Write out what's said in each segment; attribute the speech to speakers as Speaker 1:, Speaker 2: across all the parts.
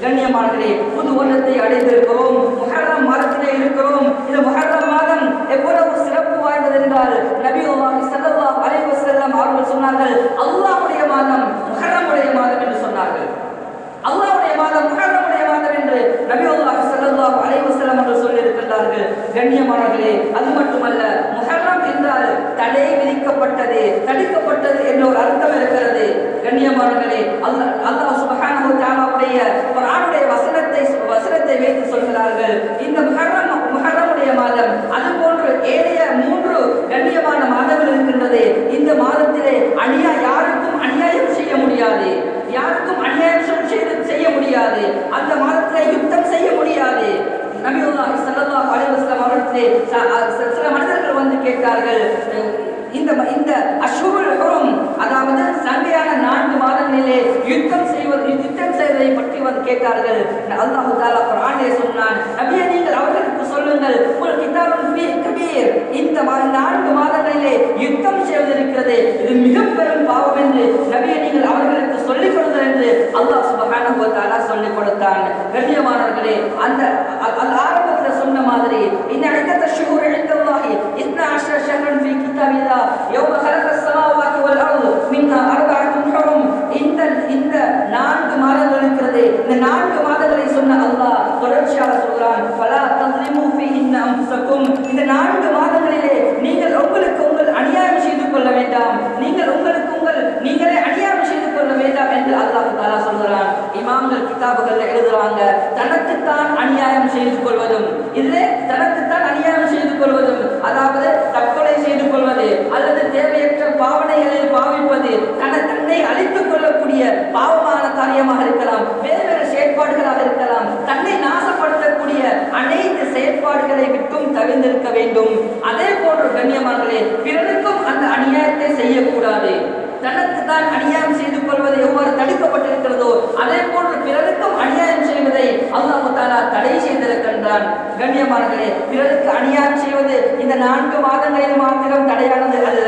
Speaker 1: கண்ணியமானவர்களே, புது வருடத்தை அடைந்திருக்கிறோம், முஹர்ரம் மாதத்திலே இருக்கிறோம். இந்த முஹர்ரம் மாதம் எவ்வளவு சிறப்பு வாய்ந்தது என்றால் நபியுல்லாஹி ஸல்லல்லாஹு அலைஹி வஸல்லம் அவர்கள் சொன்னார்கள், அல்லாஹ்வுடைய மாதம் முஹர்ரமுடைய மாதம் என்று சொன்னார்கள். அல்லாஹ்வுடைய மாதம் முஹர்ரமுடைய மாதம் என்று நபியுல்லாஹி ஸல்லல்லாஹு அலைஹி வஸல்லம் அவர்கள் சொல்லியிருக்கிறார்கள். கண்ணியமானவர்களே, அது மட்டுமல்ல, முஹர்ரம் என்றால் தடை விதிக்கப்பட்டது, தடுக்கப்பட்டது என்ற ஒரு அர்த்தம் இருக்கிறது. கண்ணியமானவர்களே, அல்லாஹ் சுப்ஹானஹு வ தஆலாவுடைய குர்ஆனுடைய வசனத்தை வைத்து சொல்கிறார்கள், இந்த முஹர்ரமுடைய மாதம் அதுபோன்று ஏனைய 3 கண்ணியமான மாதங்கள் இருக்கின்றது. இந்த மாதத்திலே யாருக்கும் அநியாயம் செய்ய முடியாது, யாருக்கும் அநியாயம் செய்ய முடியாது. அந்த மாதத்திலே யுத்தம் செய்ய முடியாது. நபியுல்லாஹி ஸல்லல்லாஹு அலைஹி வஸல்லம் அவர்களே சில மனிதர்கள் வந்து கேட்டார்கள், இந்த அஷ்ஹுருல் ஹுரும், அதாவது சண்டையான 4 மாதங்களிலே யுத்தம் செய்வதை பற்றி வந்து கேட்டார்கள். அல்லாஹ் தஆலா குர்ஆனிலே சொன்னான், நபியே நீங்கள் அவர்களுக்கு சொல்லுங்கள், குல் கிதாபுன் ஃபீ கபீர், இந்த 4 மாதங்களிலே யுத்தம் செய்வதிருக்கிறது, இது மிக பெரும் பாவம் என்று நபியே நீங்கள் அவர்களுக்கு சொல்லிக் கொடுங்கள் என்று அல்லாஹ் சுப்ஹானஹு வ தஆலா சொல்லிக் கொடுத்தான். கண்ணியமானவர்களே, அந்த ஆரம்பத்தில் சொன்ன மாதிரி இந்த இடத்த ஷுஹூர் இன்தல்லாஹி 12 ஷஹ்ரன் ஃபீ கிதாபில்லாஹ் யௌம ஹலகஸ் ஸமாவாதி வல் அர்து மின்ஹா அர்பஅத்துன் ஹுரும், இந்த 4 மாதங்கள் இருக்கிறது. இந்த 4 மாதங்களை சொன்ன அல்லாஹ் தொடர்ச்சியாக சொல்றான், ஃபலா தஸ்லிமு ஃபீஹின்ன அன்ஃபுஸக்கும், இந்த 4 மாதங்களிலே நீங்கள் உங்களுக்கு அநியாயம் செய்து கொள்ள வேண்டாம், நீங்களே அநியாயம் செய்து கொள்ள வேண்டாம் என்று அல்லாஹ் தஆலா சொல்கிறான். இமாம்கள் கிதாபுகள்ல எழுதுறாங்க, தனக்குத்தான் அநியாயம் செய்து கொள்வதும், இதிலே தனக்குத்தான் அநியாயம் செய்து கொள்வதும், அதாவது தற்கொலை செய்து கொள்வது அல்லது தேவையற்ற பாவனைகளில் பாவிப்பது, தன்னை அழித்துக் கொள்ளக்கூடிய பாவமான காரியமாக இருக்கலாம், வேறு செயற்பாடுகளாக இருக்கலாம், தன்னை நாசப்படுத்தக்கூடிய அனைத்து செயற்பாடுகளை விட்டும் தவிர்த்திருக்க வேண்டும். அதே போன்று கண்ணியமானவர்களே, பிறருக்கும் அந்த அநியாயத்தை செய்யக்கூடாது. தனக்கு தான் அநியாயம் செய்து கொள்வது எவ்வாறு தடுக்கப்பட்டிருக்கிறதோ அதே போன்று பிறருக்கும் அநியாயம் செய்வதை அல்லாஹ் தஆலா தடை செய்திருக்கின்றான். கண்ணியமானவர்களே, பிறருக்கு அநியாயம் செய்வது இந்த 4 மாதங்களில் மாத்திரம் தடையானது அல்ல,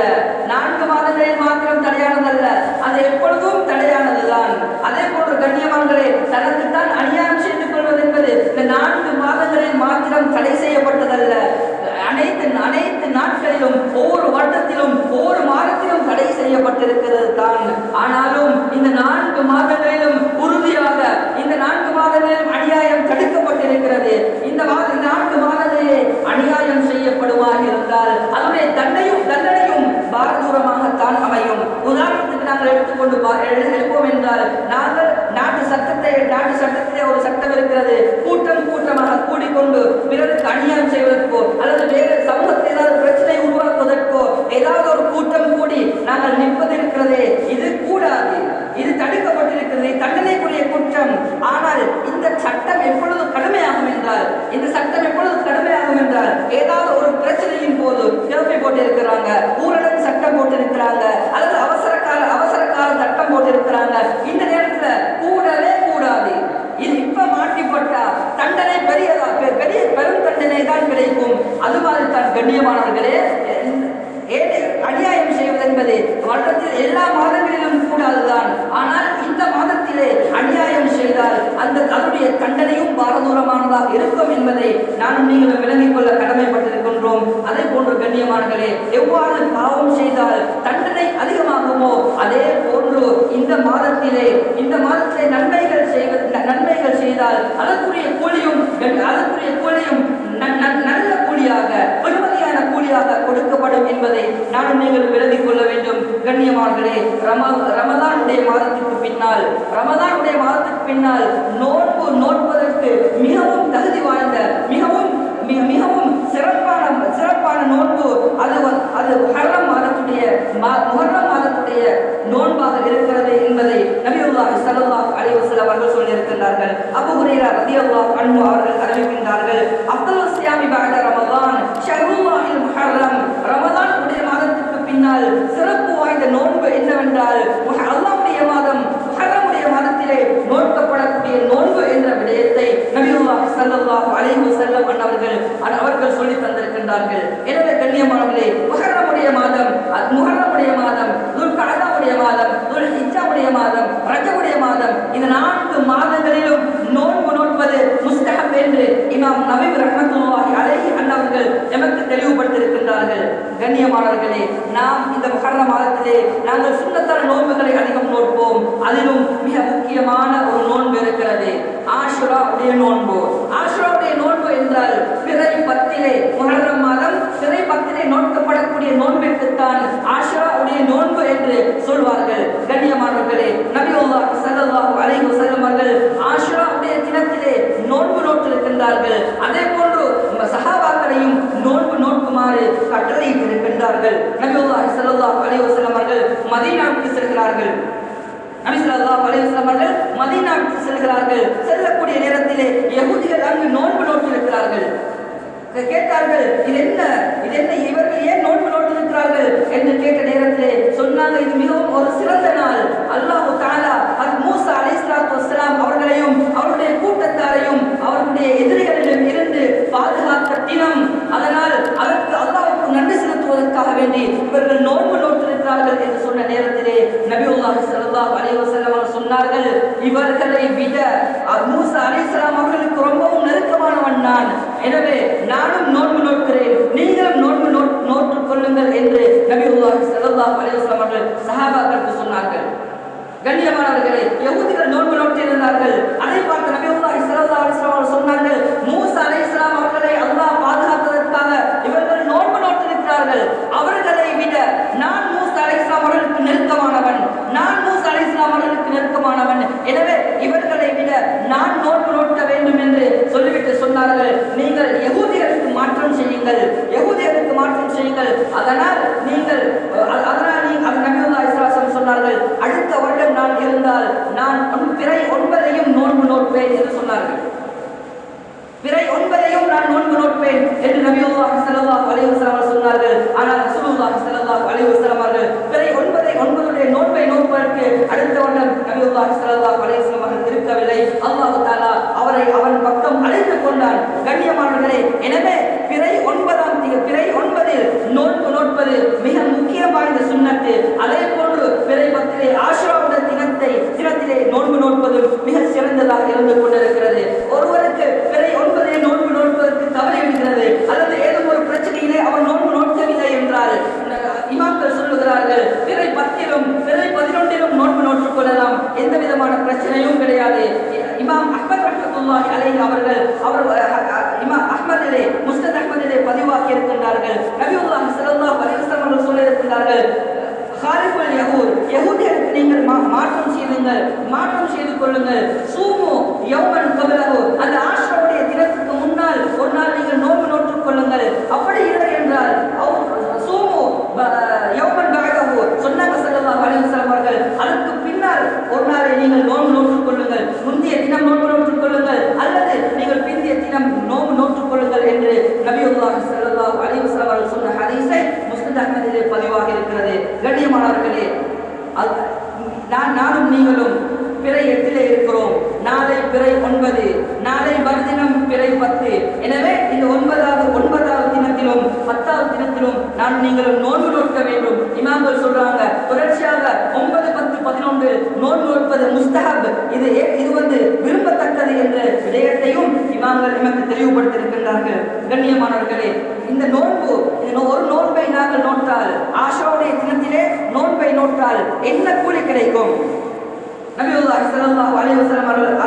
Speaker 1: 4 மாதங்களில் மாத்திரம் தடையானது அல்ல, அது எப்பொழுதும் தடையானதுதான். அதே போன்று கண்ணியமானவர்களே, தனக்கு தான் அநியாயம் செய்து கொள்வது என்பது இந்த 4 மாதங்களில் மாத்திரம் தடை செய்யப்பட்டதல்ல, அனைத்து நாட்களிலும், ஒவ்வொரு வருடத்திலும், ஒவ்வொரு மாதத்திலும் தடை செய்யப்பட்டிருக்கிறது தான். ஆனாலும் இந்த 4 மாதங்களிலும் உறுதியாக இந்த 4 மாதங்களிலும் அநியாயம் தடுக்கப்பட்டிருக்கிறது. இந்த 4 மாதங்களிலே அநியாயம் செய்யப்படுமாக இருந்தால் அதனுடைய தண்டனையும் பாரதூரமாகத்தான் அமையும். உதாரணத்துக்கு நாங்கள் எடுப்போம் என்றால், நாங்கள் நாட்டு சட்டத்திலே ஒரு சட்டம் இருக்கிறது, கூட்டமாக கூடிக்கொண்டு பிறருக்கு அநியாயம் செய்வதற்கோ அல்லது வேறு சமூகத்தில் ஏதாவது பிரச்சனை உருவாக்குவதற்கோ ஏதாவது ஒரு கூட்டம் கூடி நாங்கள் நிற்பது இருக்கிறதே, இது கூடாது, இது தடுக்கப்பட்டிருக்கிறது, தண்டனைக்குரிய குற்றம். ஆனால் இந்த சட்டம் எப்பொழுது கடுமையாகும் என்றால், ஏதாவது ஒரு பிரச்சனையின் போது கிளப்பி போட்டிருக்கிறாங்க, ஊரடங்கு சட்டம் போட்டிருக்கிறாங்க, அல்லது அவசர கால சட்டம் போட்டிருக்கிறாங்க, இந்த நேரத்தில் கூடவே கூடாது. இது இப்ப மாட்டிப்பட்டா தண்டனை பெரும் தண்டனை தான் கிடைக்கும். அது மாதிரி தான் கண்ணியமானவர்களே, அநியாயம் செய்வது என்பது வருடத்தில் எல்லா மாதங்களிலும் கூடாதுதான். ஆனால் இந்த மாதத்திலே அநியாயம் செய்தால் அதனுடைய தண்டனையும் பாரதூரமானதாக இருக்கும் என்பதை நானும் நீங்களும் விளங்கிக் கொள்ள கடமைப்பட்டிருக்கின்றோம். அதே போன்று கண்ணியமானவர்களே, எவ்வாறு பாவம் செய்தால் தண்டனை அதிகமாகுமோ அதே போன்று இந்த மாதத்திலே நன்மைகள் செய்தால் அதற்குரிய கூலியும் நல்ல கூலியாக, பெருமதியான கூலியாக கொடுக்கப்படும் என்பதை நானும் நீங்கள் விளங்கிக் கொள்ள வேண்டும். கண்ணியமானவர்களே, ரமதானுடைய மாதத்துக்கு பின்னால் நோன்பு நோட்பதற்கு மிகவும் தகுதி வாய்ந்த மிகவும் சிறப்பான நோன்பு அது முஹர்ரம் மாதத்துடைய நோன்பாக இருக்கிறது என்பதை நபியுல்லாஹி ஸல்லல்லாஹு அலைஹி வஸல்லம் அவர்கள் சொல்லியிருக்கிறார்கள். அபூ ஹுரைரா ரலியல்லாஹு அன்ஹு அவர்கள் அறிவிக்கின்றார்கள், அஃதலுஸ் ஸியாமி பஅத ரமலான் ஷஹ்ருல்லாஹில் முஹர்ரம், ரமலானுடைய மாதத்துக்கு பின்னால் சிறப்பு வாய்ந்த நோன்பு என்னவென்றால் அல்லாஹ்வுடைய மாதம் முஹர்ரமுடைய மாதத்திலே நோக்கப்படக்கூடிய நோன்பு என்ற விடயத்தை நபியுல்லாஹி ஸல்லல்லாஹு அலைஹி வஸல்லம் அவர்கள் சொல்லி தந்திருக்கின்றார்கள். எனவே கண்ணியமானவர்களே, முஹர்ரமுடைய மாதம், துல்கஅதாவுடைய மாதம், துல்ஹிஜ்ஜாவுடைய மாதம், ரஜபுடைய மாதம், இந்த 4 மாதங்களிலும் கண்ணியமானவர்களே, நாம் இந்த முஹர்ரம் மாதத்திலே நாங்கள் சுன்னத்தான நோன்புகளை அதிகம் நோட்போம். அதிலும் மிக முக்கியமான ஒரு நோன்பு இருக்கிறது, ஆஷுரா உடைய நோன்பு. ஆஷுராவுடைய நோன்பு என்றால் பிறை 10 முஹர்ரம் மாதம் பிறை 10 நோக்கப்படக்கூடிய நோன்பிற்குத்தான் ஆஷுரா உடைய நோன்பு என்று சொல்வார்கள். கண்ணியமானவர்களே, நபியுல்லாஹ் ஸல்லல்லாஹு அலைஹி வஸல்லம் அவர்கள் ஆஷுரா உடைய தினத்திலே நோன்பு நோட்டிருக்கின்றார்கள். அதே போன்று சஹாபாக்களையும் நோன்பு நோக்குமாறு கட்டளையிட்டிருக்கின்றார்கள். நபியுல்லாஹ் ஸல்லல்லாஹு அலைஹி வஸல்லம் அவர்கள் மதீனாவுக்கு செல்கிறார்கள். நபி ஸல்லல்லாஹு அலைஹி வஸல்லம் அவர்கள் மதீனாவுக்கு செல்கிறார்கள். செல்லக்கூடிய நேரத்திலே யஹூதிகள் அங்கு நோன்பு நோட்டிருக்கிறார்கள். கேட்டார்கள், இது என்ன இவர்கள் ஏன் நோன்பு நோட்டிருக்கிறார்கள் என்று கேட்ட நேரத்திலே சொன்னாங்க, இது மிகவும் ஒரு சிறந்த நாள். அல்லாஹ் தஆலா மூசா அலைஹிஸ்ஸலாத்து வஸ்ஸலாம் அவர்களையும் அவருடைய கூட்டத்தாரையும் அவருடைய எதிரிகளிடம் இருந்து பாதுகாத்த தினம். அதனால் அதற்கு அல்லாஹ்வுக்கு நன்றி செலுத்துவதற்காக வேண்டி இவர்கள் நோன்பு நோட்டிருக்கிறார்கள் என்று சொன்ன நேரத்திலே நபியுல்லாஹ் ஸல்லல்லாஹு அலைஹி வஸல்லம் அவர்கள் சொன்னார்கள், இவர்களை விட மூசா அலைஹிஸ்ஸலாம் அவர்களுக்கு ரொம்பவும் நெருக்கமானவன் நான். எனவே நானும் நோன்பு நோக்கிறேன், நீங்களும் நோன்பு நோட்டுக் கொள்ளுங்கள் என்று நபியுல்லாஹ் ஸல்லல்லாஹு அலைஹி வஸல்லம் அவர்கள் சஹாபாக்களுக்கு சொன்னார்கள். கண்ணியமானவர்களே, யஹூதிகள் நோன்பு நோட்டிருந்தார்கள். அதை பார்த்த நபியுல்லாஹ் ஸல்லல்லாஹு அலைஹி வஸல்லம் அவர்கள் சொன்னார்கள், மூசா அலைஹிஸ்ஸலாம் அவர்களை அல்லாஹ் பாதுகாத்ததற்காக இவர்கள் நோன்பு நோட்டிருக்கிறார்கள். அவர்களை விட நான் மூசா அலைஹிஸ்ஸலாம் அவர்களுக்கு நெருக்கமானவன், நான் மூசா அலைஹிஸ்ஸலாம் அவர்களுக்கு நெருக்கமானவன். எனவே இவர்களை விட நான் நோன்பு நோட்ட வேண்டும் என்று சொல்லிவிட்டு சொன்னார்கள், நீங்கள் யஹூதிகளுக்கு மாற்றம் செய்யுங்கள், யஹூதிகளுக்கு மாற்றம் செய்யுங்கள். அதனால் நீங்கள் நபியுல்லாஹ் ஸல்லல்லாஹு அலைஹி வஸல்லம் சொன்னார்கள், அடுத்த வருடம் நான் இருந்தால் நான் பிறை 9 நோன்பு நோட்பேன் என்று சொன்னார்கள். பிறை 9 நான் நோன்பு நோட்பேன் என்று நபியுல்லாஹ் ஸல்லல்லாஹு அலைஹி வஸல்லம் சொன்னார்கள். ஆனால் ரசூலுல்லாஹ் ஸல்லல்லாஹு அலைஹி வஸல்லம் அவர்கள் பிறை 9 நோன்பை நோட்பதற்கு அடுத்த வருடம் நபியுல்லாஹ் ஸல்லல்லாஹு அலைஹி வஸல்லம் அவர்கள் இருக்கவில்லை. அல்லாஹ் தஆலா அவரை அவன் பக்கம் அழைத்துக் கொண்டான். கண்ணியமானவர்களே, எனவே பிறை 9 நோன்பு நோட்பது மிக முக்கியம் வாய்ந்த சுன்னத்து. அதே போன்று பிறை 10 ஆஷுராவுடைய தினத்திலே நோன்பு நோட்பது மிக சிறந்ததாக இருந்து கொண்டிருக்கிறது. ஒருவருக்கு பிறை 9 நோன்பு நோட்பதற்கு தவறி விடுகிறது அல்லது ஏதோ ஒரு பிரச்சனையிலே அவர் நோன்பு நோக்கவில்லை என்றால் இமாம்கள் சொல்லுகிறார்கள், பிறை 10 பிறை 11 நோன்பு நோட்டுக் கொள்ளலாம், எந்த விதமான பிரச்சனையும் கிடையாது. இமாம் அஹ்மத் ரஹ்மத்துல்லாஹி அலைஹி அவர்கள் இமாம் அஹ்மதிலே முஸ்னத் அஹ்மதிலே பதிவாக்கி இருக்கின்றார்கள். நபியுல்லாஹ் ஸல்லல்லாஹு அலைஹி வஸல்லம் அவர்கள் சொல்லியிருக்கிறார்கள், காலிஃபுல் யஹூத், யஹூதியருக்கு நீங்கள் மாற்றம் செய்து கொள்ளுங்கள். சூமு யௌமன் கபலஹு, அந்த ஆஷுராவுடைய தினத்துக்கு முன்னால் ஒரு நாள் நீங்கள் நோன்பு நோட்டுக் கொள்ளுங்கள். அப்படி இல்லை என்றால் சூமு யௌமன் பஅதஹு சொன்னாங்க ஸல்லல்லாஹு அலைஹி வஸல்லம் அவர்கள், அதற்கு பின்னால் ஒரு நாளை நீங்கள் நோன்பு நோட்டுக் கொள்ளுங்கள், முந்தைய தினம் நோன்பு நோட்டுக் கொள்ளுங்கள் அல்லது நீங்கள் பிந்தைய தினம் நோன்பு நோட்டுக் கொள்ளுங்கள் என்று நபியுல்லாஹ் ஸல்லல்லாஹு அலைஹி வஸல்லம் அவர்கள் சொன்ன ஹதீஸை முஸ்னத் அஹ்மதிலே பதிவாக இருக்கிறது. கண்ணியமானவர்களே, நானும் நீங்களும் பிறை 8 இருக்கிறோம். நாளை பிறை 9, நாளை மறுதினம் பிறை 10. எனவே இந்த 9வது தினத்திலும் 10வது தினத்திலும் நான் நீங்களும் நோன்பு நோக்க வேண்டும். இமாம்கள் சொல்றாங்க, தொடர்ச்சியாக 9, 10, 11 நோன்பு நோட்பது முஸ்தஹப், இது விரும்பத்தக்கது என்ற விடயத்தையும் இமாம்கள் நமக்கு தெளிவுபடுத்தியிருக்கின்றார்கள். கண்ணியமானவர்களே, இந்த ஒரு நோன்பை நாங்கள் நோட்டால், ஆஷுராவுடைய தினத்திலே நோன்பை நோட்டால் என்ன கூலி கிடைக்கும்? நபியுல்லாஹி ஸல்லல்லாஹு அலைஹி வஸல்லம் அவர்கள்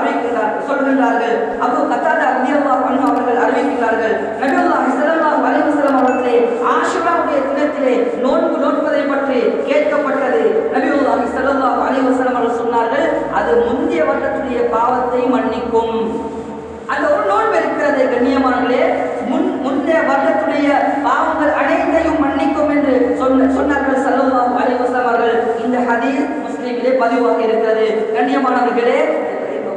Speaker 1: சொல்கின்றார்கள், அபூ கத்தாதா ரலியல்லாஹு அன்ஹு அவர்கள் அறிவிக்கிறார்கள், நபியுல்லாஹி ஸல்லல்லாஹு அலைஹி வஸல்லம் அவர்களே ஆஷுராவுடைய தினத்திலே நோன்பு நோட்பதை பற்றி கேட்கப்பட்டது. நபியுல்லாஹி ஸல்லல்லாஹு அலைஹி வஸல்லம் அவர்கள் சொன்னார்கள், அது முந்தைய வருடத்துடைய பாவத்தை மன்னிக்கும். அந்த ஒரு நோன்பு இருக்கிறது கண்ணியமானவர்களே, முந்தைய வருடத்துடைய பாவங்கள் அனைத்தையும் மன்னிக்கும் என்று சொன்னார்கள் ஸல்லல்லாஹு அலைஹி வஸல்லம் அவர்கள். இந்த ஹதீஸ் முஸ்லிமிலே பதிவாக இருக்கிறது. கண்ணியமானவர்களே,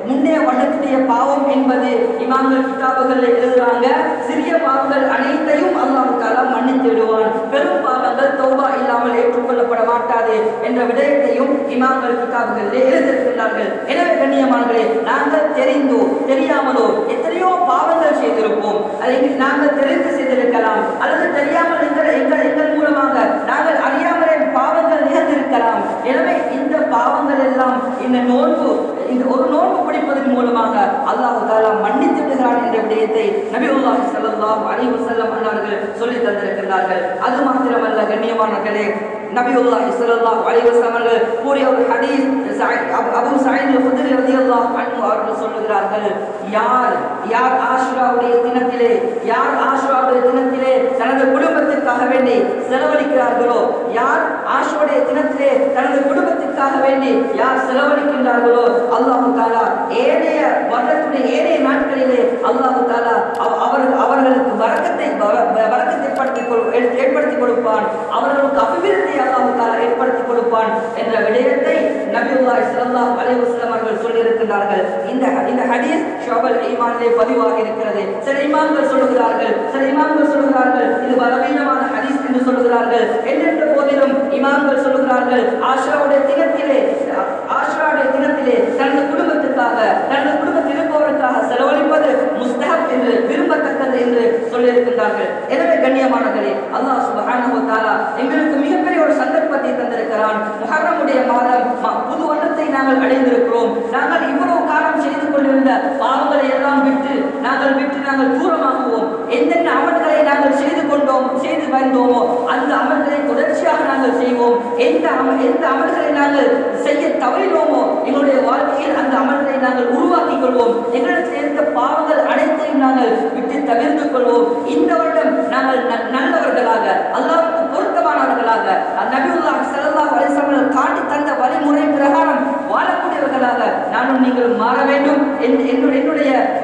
Speaker 1: முன்னைய வருடத்துடைய பாவம் என்பது இமாம்கள் கிதாபுகளில் எழுதுறாங்க, சிறிய பாவங்கள் அனைத்தையும் அல்லாஹ் தஆலா மன்னித்து விடுவான், பெரும் பாவங்கள் தௌபா இல்லாமல் ஏற்றுக்கொள்ளப்பட மாட்டாது என்ற விடயத்தையும் இமாம்கள் கிதாபுகளில் எழுதியிருக்கிறார்கள். எனவே கண்ணியமானவர்களே, நாங்கள் தெரிந்தோ தெரியாமலோ எத்தனையோ பாவங்கள் செய்திருப்போம். அதை நாங்கள் தெரிந்து செய்திருக்கலாம் அல்லது தெரியாமல் எங்கள் மூலமாக நாங்கள் அறியாமலே பாவங்கள் நிகழ்ந்திருக்கலாம். எனவே இந்த பாவங்கள் எல்லாம் இந்த ஒரு நோன்பு பிடிப்பதன் மூலமாக அல்லாஹ் தஆலா மன்னித்து விடுகிறான் என்ற விடயத்தை நபியுல்லாஹி ஸல்லல்லாஹு அலைஹி வஸல்லம் அவர்கள் சொல்லி தந்திருக்கிறார்கள். அது மாத்திரமல்ல கண்ணியமானவர்களே, நபியுல்லாஹி ஸல்லல்லாஹு அலைஹி வஸல்லம் அவர்கள் கூறிய ஒரு ஹதீஸ், அபூ சயீத் அல்-குத்ரி ரலியல்லாஹு அன்ஹு அவர்கள் சொல்லுகிறார்கள், யார் ஆஷுராவுடைய தினத்திலே தனது குடும்பத்திற்காக வேண்டி செலவழிக்கிறார்களோ, யார் ஆஷுடைய தினத்திலே தனது குடும்பத்திற்காக வேண்டி யார் செலவழிக்கின்றார்களோ, அல்லாஹ் தஆலா ஏனைய வருடத்துடைய ஏனைய நாட்களிலே அல்லாஹ் தஆலா அவர்களுக்கு வரக்கத்தை ஏற்படுத்தி கொடுப்பான், அவர்களுக்கு அபிவிருத்தி அல்லாஹ் தஆலா ஏற்படுத்தி கொடுப்பான் என்ற விடயத்தை நபியுல்லாஹி ஸல்லல்லாஹு அலைஹி வஸல்லம் அவர்கள் சொல்லியிருக்கிறார்கள். இந்த ஹதீஸ் ஷுஅபுல் ஈமானிலே பதிவாகி இருக்கிறது. சில இமாம்கள் சொல்லுகிறார்கள் இது பலவீனமான ஹதீஸ் என்று சொல்லுகிறார்கள். என்ற போதிலும் இமாம்கள் சொல்லுகிறார்கள் ஆஷுராவுடைய தினத்திலே தனது குடும்பத்தில் இருப்பவருக்காக செலவழிப்பது முஸ்தஹப் என்று விரும்பத்தக்கது என்று சொல்லியிருக்கிறார்கள். எனவே கண்ணியமானவர்களே, அல்லாஹ் சுப்ஹானஹு வ தஆலா எங்களுக்கு மிகப்பெரிய ஒரு சந்தர்ப்பத்தை தந்திருக்கிறான். முஹர்ரமுடைய மாதம், புது வருடத்தை நாங்கள் அடைந்திருக்கிறோம். நாங்கள் இவ்வளவு காலம் செய்து கொண்டிருந்த பாவங்களை எல்லாம் விட்டு நாங்கள் தூரமாகுவோம். எந்தெந்த அமல்களை நாங்கள் செய்து வந்தோமோ அந்த அமல்களை தொடர்ச்சியாக நாங்கள் செய்வோம். எந்த அமல்களை நாங்கள் செய்ய தவறினோமோ எங்களுடைய வாழ்க்கையில் அந்த அமல்களை நாங்கள் உருவாக்கிக் கொள்வோம். எங்களிடத்தில் இருந்த பாவங்கள் அனைத்தையும் நாங்கள் விட்டு தவிர்த்து கொள்வோம். இந்த வருடம் நாங்கள் நல்லவர்களாக, அல்லாஹ்வுக்கு பொருத்தமானவர்களாக, நபியுல்லாஹி ஸல்லல்லாஹு அலைஹி வஸல்லம் காட்டி தந்த வழிமுறை பிரகாரம் வாழக்கூடியவர்களாக நானும் நீங்களும் மாற வேண்டும்.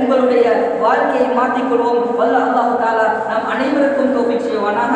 Speaker 1: உங்களுடைய வாழ்க்கையை மாற்றிக்கொள்வோம். வல்ல அல்லாஹ் தஆலா நம் அனைவருக்கும் தௌஃபீக் செய்வானாக.